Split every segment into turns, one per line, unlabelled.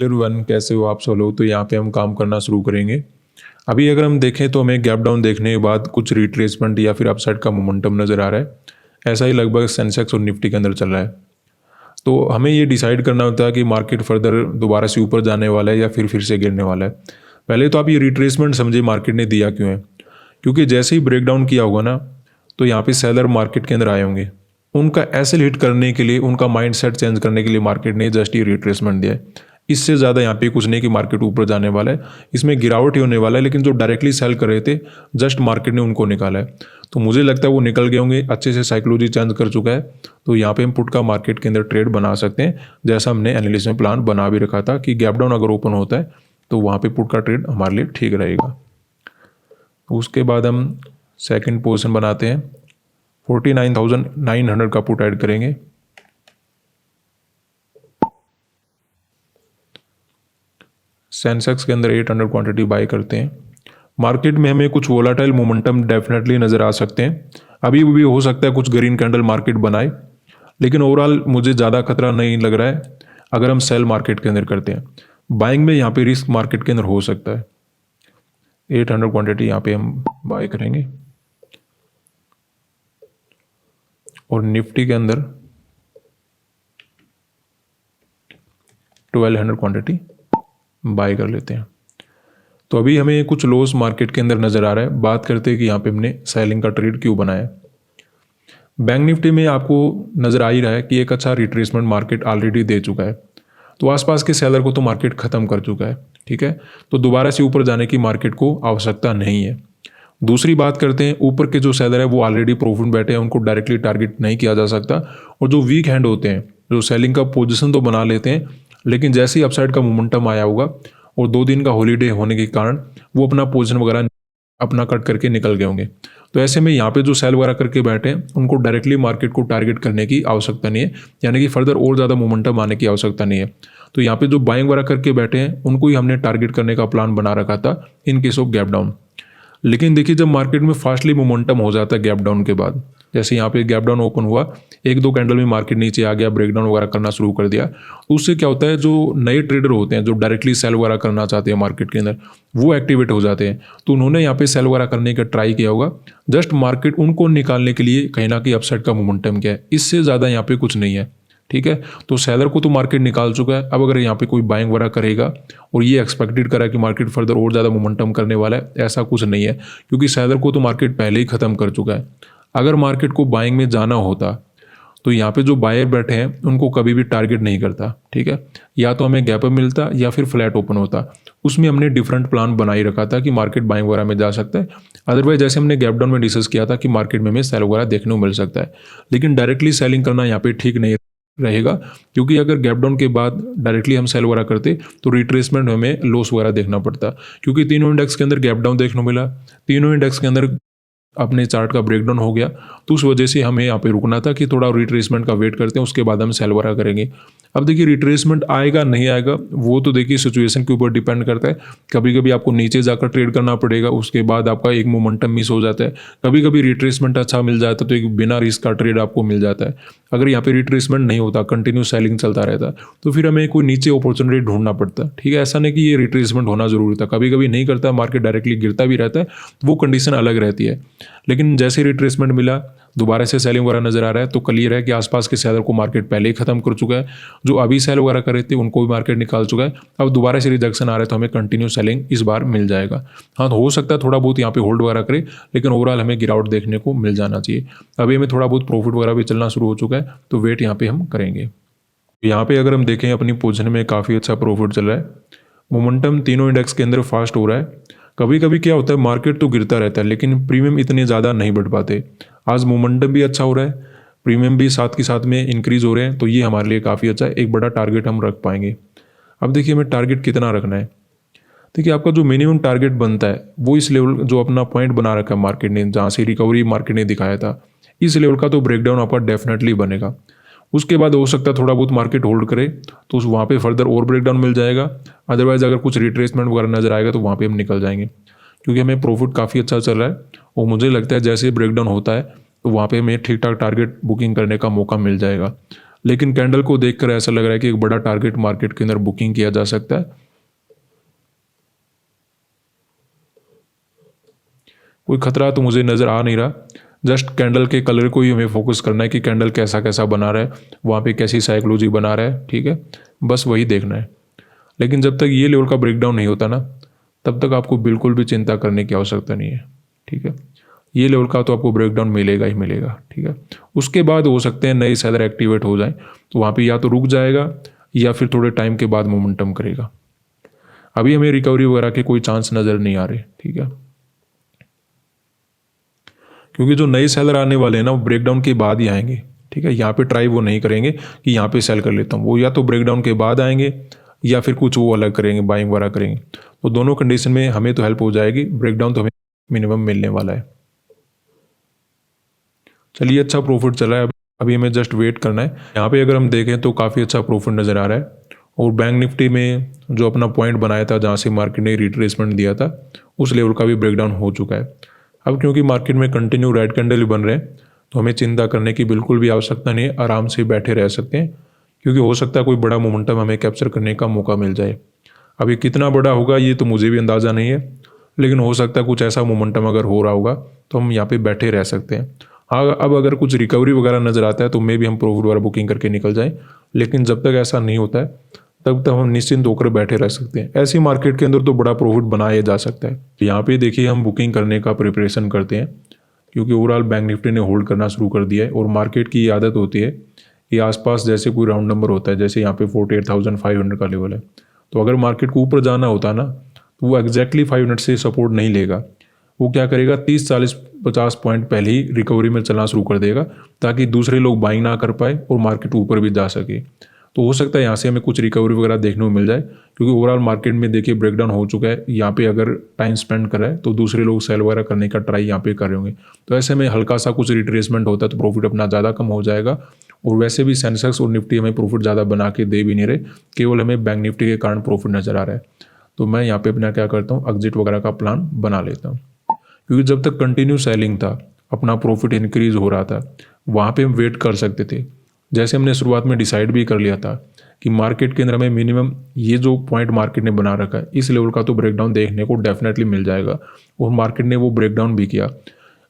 One कैसे हो आप सब लोग। तो यहाँ पे हम काम करना शुरू करेंगे। अभी अगर हम देखें तो हमें गैप डाउन देखने के बाद कुछ रिट्रेसमेंट या फिर अपसाइड का मोमेंटम नज़र आ रहा है। ऐसा ही लगभग सेंसेक्स और निफ्टी के अंदर चल रहा है। तो हमें ये डिसाइड करना होता है कि मार्केट फर्दर दोबारा से ऊपर जाने वाला है या फिर से गिरने वाला है। पहले तो आप ये रिट्रेसमेंट समझिए मार्केट ने दिया क्यों है। क्योंकि जैसे ही ब्रेक डाउन किया होगा ना, तो यहाँ पे सेलर मार्केट के अंदर आए होंगे। उनका एसेल हिट करने के लिए, उनका माइंड सेट चेंज करने के लिए मार्केट ने जस्ट ये रिट्रेसमेंट दिया है। इससे ज़्यादा यहाँ पे कुछ नहीं कि मार्केट ऊपर जाने वाला है, इसमें गिरावट ही होने वाला है। लेकिन जो डायरेक्टली सेल कर रहे थे, जस्ट मार्केट ने उनको निकाला है। तो मुझे लगता है वो निकल गए होंगे, अच्छे से साइकोलॉजी चेंज कर चुका है। तो यहाँ पे हम पुट का मार्केट के अंदर ट्रेड बना सकते हैं, जैसा हमने एनालिसिस में प्लान बना भी रखा था कि गैप डाउन अगर ओपन होता है तो वहाँ पे पुट का ट्रेड हमारे लिए ठीक रहेगा। उसके बाद हम सेकंड पोजीशन बनाते हैं, 49,900 का पुट ऐड करेंगे। सेंसेक्स के अंदर 800 क्वांटिटी बाय करते हैं। मार्केट में हमें कुछ वोलाटाइल मोमेंटम डेफिनेटली नज़र आ सकते हैं। अभी भी हो सकता है कुछ ग्रीन कैंडल मार्केट बनाए, लेकिन ओवरऑल मुझे ज़्यादा खतरा नहीं लग रहा है अगर हम सेल मार्केट के अंदर करते हैं। बाइंग में यहाँ पे रिस्क मार्केट के अंदर हो सकता है। 800 क्वांटिटी यहाँ पे हम बाय करेंगे और निफ्टी के अंदर 1200 क्वांटिटी बाय कर लेते हैं। तो अभी हमें कुछ लॉस मार्केट के अंदर नज़र आ रहा है। बात करते हैं कि यहाँ पे हमने सेलिंग का ट्रेड क्यों बनाया। बैंक निफ्टी में आपको नज़र आ ही रहा है कि एक अच्छा रिट्रेसमेंट मार्केट ऑलरेडी दे चुका है। तो आसपास के सेलर को तो मार्केट ख़त्म कर चुका है, ठीक है। तो दोबारा से ऊपर जाने की मार्केट को आवश्यकता नहीं है। दूसरी बात करते हैं, ऊपर के जो सेलर है वो ऑलरेडी प्रॉफिट में बैठे हैं, उनको डायरेक्टली टारगेट नहीं किया जा सकता। और जो वीक हैंड होते हैं, जो सेलिंग का पोजीशन तो बना लेते हैं, लेकिन जैसे ही अपसाइड का मोमेंटम आया होगा और 2 दिन का हॉलीडे होने के कारण वो अपना पोजीशन वगैरह अपना कट करके निकल गए होंगे। तो ऐसे में यहाँ पे जो सेल वगैरह करके बैठे हैं, उनको डायरेक्टली मार्केट को टारगेट करने की आवश्यकता नहीं है, यानी कि फर्दर और ज़्यादा मोमेंटम आने की आवश्यकता नहीं है। तो यहाँ पे जो बाइंग वगैरह करके बैठे हैं, उनको ही हमने टारगेट करने का प्लान बना रखा था in case of gap down. लेकिन देखिए, जब मार्केट में फास्टली मोमेंटम हो जाता है गैप डाउन के बाद, जैसे यहाँ पे गैप डाउन ओपन हुआ, 1-2 कैंडल में मार्केट नीचे आ गया, ब्रेकडाउन वगैरह करना शुरू कर दिया, तो उससे क्या होता है, जो नए ट्रेडर होते हैं जो डायरेक्टली सेल वगैरह करना चाहते हैं मार्केट के अंदर, वो एक्टिवेट हो जाते हैं। तो उन्होंने यहाँ पे सेल वगैरह करने का ट्राई किया होगा, जस्ट मार्केट उनको निकालने के लिए कहीं ना कहीं अपसाइड का मोमेंटम क्या है, इससे ज़्यादा यहाँ पे कुछ नहीं है, ठीक है। तो सेलर को तो मार्केट निकाल चुका है। अब अगर यहाँ पे कोई बाइंग वगैरह करेगा और ये एक्सपेक्टेड करा कि मार्केट फर्दर और ज़्यादा मोमेंटम करने वाला है, ऐसा कुछ नहीं है, क्योंकि सेलर को तो मार्केट पहले ही ख़त्म कर चुका है। अगर मार्केट को बाइंग में जाना होता तो यहाँ पे जो बायर बैठे हैं उनको कभी भी टारगेट नहीं करता, ठीक है। या तो हमें गैप अप मिलता या फिर फ्लैट ओपन होता। उसमें हमने डिफरेंट प्लान बना ही रखा था कि मार्केट बाइंग वगैरह में जा सकता है। अदरवाइज जैसे हमने गैप डाउन में डिस्कस किया था कि मार्केट में हमें सेल वगैरह देखने को मिल सकता है, लेकिन डायरेक्टली सेलिंग करना यहाँ पे ठीक नहीं रहेगा। क्योंकि अगर गैप डाउन के बाद डायरेक्टली हम सेल वगैरह करते तो रिट्रेसमेंट में हमें लॉस वगैरह देखना पड़ता, क्योंकि तीनों इंडेक्स के अंदर गैप डाउन देखने को मिला, तीनों इंडेक्स के अंदर अपने चार्ट का ब्रेकडाउन हो गया। तो उस वजह से हमें यहाँ पे रुकना था कि थोड़ा रिट्रेसमेंट का वेट करते हैं, उसके बाद हम सेल वगैरह करेंगे। अब देखिए, रिट्रेसमेंट आएगा नहीं आएगा वो तो देखिए सिचुएशन के ऊपर डिपेंड करता है। कभी कभी आपको नीचे जाकर ट्रेड करना पड़ेगा, उसके बाद आपका एक मोमेंटम मिस हो जाता है। कभी कभी रिट्रेसमेंट अच्छा मिल जाता है तो एक बिना रिस्क का ट्रेड आपको मिल जाता है। अगर यहाँ पे रिट्रेसमेंट नहीं होता, कंटिन्यू सेलिंग चलता रहता, तो फिर हमें कोई नीचे अपॉर्चुनिटी ढूंढना पड़ता, ठीक है। ऐसा नहीं कि ये रिट्रेसमेंट होना जरूरी था, कभी कभी नहीं करता, मार्केट डायरेक्टली गिरता भी रहता है, वो कंडीशन अलग रहती है। लेकिन जैसे रिट्रेसमेंट मिला, दोबारा से सेलिंग वगैरह नजर आ रहा है, तो क्लियर है कि आसपास के सेलर को मार्केट पहले ही खत्म कर चुका है। जो अभी सेल वगैरह कर रहे थे उनको भी मार्केट निकाल चुका है। अब दोबारा से रिजेक्शन आ रहा है तो हमें कंटिन्यू सेलिंग इस बार मिल जाएगा। हाँ, तो हो सकता है थोड़ा बहुत यहाँ पे होल्ड वगैरह करे, लेकिन ओवरऑल हमें गिरावट देखने को मिल जाना चाहिए। अभी हमें थोड़ा बहुत प्रॉफिट वगैरह भी चलना शुरू हो चुका है, तो वेट यहाँ पे हम करेंगे। यहाँ पे अगर हम देखें, अपनी पोजीशन में काफ़ी अच्छा प्रॉफिट चल रहा है। मोमेंटम तीनों इंडेक्स के अंदर फास्ट हो रहा है। कभी कभी क्या होता है, मार्केट तो गिरता रहता है लेकिन प्रीमियम इतने ज़्यादा नहीं बढ़ पाते। आज मोमेंटम भी अच्छा हो रहा है, प्रीमियम भी साथ के साथ में इंक्रीज हो रहे हैं, तो ये हमारे लिए काफ़ी अच्छा है। एक बड़ा टारगेट हम रख पाएंगे। अब देखिए, हमें टारगेट कितना रखना है। देखिए, आपका जो मिनिमम टारगेट बनता है वो इस लेवल, जो अपना पॉइंट बना रखा है मार्केट ने, जहाँ से रिकवरी मार्केट ने दिखाया था, इस लेवल का तो ब्रेकडाउन आपका डेफिनेटली बनेगा। उसके बाद हो सकता है थोड़ा बहुत मार्केट होल्ड करे तो वहाँ पे फर्दर और ब्रेकडाउन मिल जाएगा। अदरवाइज अगर कुछ रिट्रेसमेंट वगैरह नजर आएगा तो वहाँ पे हम निकल जाएंगे, क्योंकि हमें प्रॉफिट काफ़ी अच्छा चल रहा है। और मुझे लगता है जैसे ब्रेकडाउन होता है तो वहाँ पे हमें ठीक ठाक टारगेट बुकिंग करने का मौका मिल जाएगा। लेकिन कैंडल को देखकर ऐसा लग रहा है कि एक बड़ा टारगेट मार्केट के अंदर बुकिंग किया जा सकता है। कोई खतरा तो मुझे नज़र आ नहीं रहा, जस्ट कैंडल के कलर को ही हमें फोकस करना है कि कैंडल कैसा कैसा बना रहा है, वहाँ पे कैसी साइकोलॉजी बना रहा है, ठीक है, बस वही देखना है। लेकिन जब तक ये लेवल का ब्रेकडाउन नहीं होता ना, तब तक आपको बिल्कुल भी चिंता करने की आवश्यकता नहीं है, ठीक है। ये लेवल का तो आपको ब्रेकडाउन मिलेगा ही मिलेगा, ठीक है। उसके बाद हो सकते हैं नए सेलर एक्टिवेट हो जाए, तो वहाँ पे या तो रुक जाएगा या फिर थोड़े टाइम के बाद मोमेंटम करेगा। अभी हमें रिकवरी वगैरह के कोई चांस नज़र नहीं आ रहे, ठीक है, क्योंकि जो नए सेलर आने वाले हैं ना, वो ब्रेकडाउन के बाद ही आएंगे, ठीक है। यहाँ पे ट्राई वो नहीं करेंगे कि यहाँ पे सेल कर लेता हूँ, वो या तो ब्रेकडाउन के बाद आएंगे या फिर कुछ वो अलग करेंगे, बाइंग वगैरह करेंगे। तो दोनों कंडीशन में हमें तो हेल्प हो जाएगी, ब्रेकडाउन तो हमें मिनिमम मिलने वाला है। चलिए, अच्छा प्रॉफिट चला है, अभी हमें जस्ट वेट करना है। यहाँ पे अगर हम देखें तो काफ़ी अच्छा प्रॉफिट नज़र आ रहा है। और बैंक निफ्टी में जो अपना पॉइंट बनाया था जहाँ से मार्केट ने रिट्रेसमेंट दिया था, उस लेवल का भी ब्रेकडाउन हो चुका है। अब क्योंकि मार्केट में कंटिन्यू रेड कैंडल बन रहे हैं, तो हमें चिंता करने की बिल्कुल भी आवश्यकता नहीं है, आराम से बैठे रह सकते हैं, क्योंकि हो सकता है कोई बड़ा मोमेंटम हमें कैप्चर करने का मौका मिल जाए। अभी कितना बड़ा होगा ये तो मुझे भी अंदाज़ा नहीं है, लेकिन हो सकता है कुछ ऐसा मोमेंटम अगर हो रहा होगा तो हम यहाँ पे बैठे रह सकते हैं। हाँ, अब अगर कुछ रिकवरी वगैरह नज़र आता है तो मे भी हम प्रॉफिट वगैरह बुकिंग करके निकल जाएं, लेकिन जब तक ऐसा नहीं होता है तब तक हम निश्चिंत होकर बैठे रह सकते हैं। ऐसी मार्केट के अंदर तो बड़ा प्रॉफिट बनाया जा सकता है। यहाँ पे देखिए, हम बुकिंग करने का प्रिपरेशन करते हैं, क्योंकि ओवरऑल बैंक निफ्टी ने होल्ड करना शुरू कर दिया है और मार्केट की ये आदत होती है कि आसपास जैसे कोई राउंड नंबर होता है, जैसे यहाँ पे 48,500 का लेवल है, तो अगर मार्केट को ऊपर जाना होता ना, तो वो एग्जैक्टली 500 से सपोर्ट नहीं लेगा। वो क्या करेगा, 30, 40, 50 पॉइंट पहले ही रिकवरी में चलना शुरू कर देगा, ताकि दूसरे लोग बाइंग ना कर पाए और मार्केट ऊपर भी जा सके। तो हो सकता है यहाँ से हमें कुछ रिकवरी वगैरह देखने को मिल जाए, क्योंकि ओवरऑल मार्केट में देखिए ब्रेकडाउन हो चुका है। यहाँ पे अगर टाइम स्पेंड कर रहा है तो दूसरे लोग सेल वगैरह करने का ट्राई यहाँ पे कर रहे होंगे, तो ऐसे में हल्का सा कुछ रिट्रेसमेंट होता है तो प्रॉफिट अपना ज़्यादा कम हो जाएगा। और वैसे भी सेंसेक्स और निफ्टी हमें प्रॉफिट ज़्यादा बना के दे भी नहीं रहे, केवल हमें बैंक निफ्टी के कारण प्रॉफिट नज़र आ रहा है। तो मैं यहाँ पे अपना क्या करता हूँ, एग्जिट वगैरह का प्लान बना लेता हूँ, क्योंकि जब तक कंटिन्यू सेलिंग था, अपना प्रॉफिट इंक्रीज हो रहा था, वहाँ पे हम वेट कर सकते थे। जैसे हमने शुरुआत में डिसाइड भी कर लिया था कि मार्केट के अंदर हमें मिनिमम ये जो पॉइंट मार्केट ने बना रखा है, इस लेवल का तो ब्रेकडाउन देखने को डेफिनेटली मिल जाएगा, और मार्केट ने वो ब्रेकडाउन भी किया।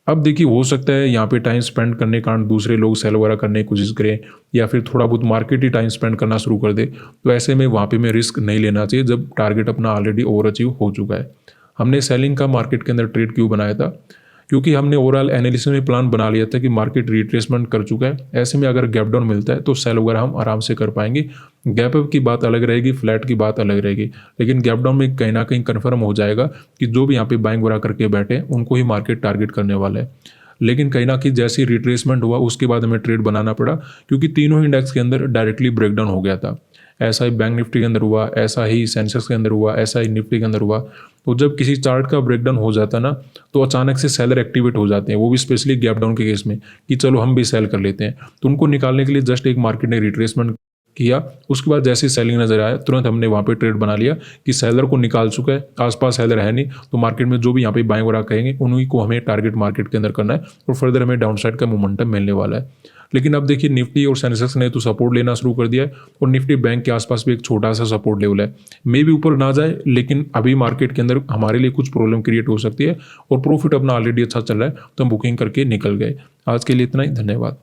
अब देखिए, हो सकता है यहाँ पे टाइम स्पेंड करने के कारण दूसरे लोग सेल वगैरह करने की कोशिश करें, या फिर थोड़ा बहुत मार्केट ही टाइम स्पेंड करना शुरू कर दे, तो ऐसे में वहाँ पे मैं रिस्क नहीं लेना चाहिए जब टारगेट अपना ऑलरेडी ओवर अचीव हो चुका है। हमने सेलिंग का मार्केट के अंदर ट्रेड क्यों बनाया था, क्योंकि हमने ओवरऑल एनालिसिस में प्लान बना लिया था कि मार्केट रिट्रेसमेंट कर चुका है, ऐसे में अगर गैप डाउन मिलता है तो सेल वगैरह हम आराम से कर पाएंगे। गैप अप की बात अलग रहेगी, फ्लैट की बात अलग रहेगी, लेकिन गैप डाउन में कहीं ना कहीं कन्फर्म हो जाएगा कि जो भी यहाँ पे बाइंग वगैरह करके बैठे उनको ही मार्केट टारगेट करने वाला है। लेकिन कहीं ना कहीं जैसे रिट्रेसमेंट हुआ उसके बाद हमें ट्रेड बनाना पड़ा, क्योंकि तीनों इंडेक्स के अंदर डायरेक्टली ब्रेकडाउन हो गया था। ऐसा ही बैंक निफ्टी के अंदर हुआ, ऐसा ही सेंसेक्स के अंदर हुआ, ऐसा ही निफ्टी के अंदर हुआ। तो जब किसी चार्ट का ब्रेकडाउन हो जाता है ना, तो अचानक से सेलर एक्टिवेट हो जाते हैं, वो भी स्पेशली गैप डाउन के केस में, कि चलो हम भी सेल कर लेते हैं। तो उनको निकालने के लिए जस्ट एक मार्केट ने रिट्रेसमेंट किया, उसके बाद जैसे सेलिंग नजर आया तुरंत हमने वहाँ पे ट्रेड बना लिया कि सेलर को निकाल चुका है, आसपास सेलर है नहीं, तो मार्केट में जो भी यहाँ पे बाइंग वगैरह कहेंगे उन्हीं को हमें टारगेट मार्केट के अंदर करना है, और फर्दर हमें डाउन साइड का मोमेंटम मिलने वाला है। लेकिन अब देखिए, निफ्टी और सेंसेक्स ने तो सपोर्ट लेना शुरू कर दिया है, और निफ्टी बैंक के आसपास भी एक छोटा सा सपोर्ट लेवल है, मे भी ऊपर ना जाए, लेकिन अभी मार्केट के अंदर हमारे लिए कुछ प्रॉब्लम क्रिएट हो सकती है, और प्रॉफिट अपना ऑलरेडी अच्छा चल रहा है, तो हम बुकिंग करके निकल गए। आज के लिए इतना ही, धन्यवाद।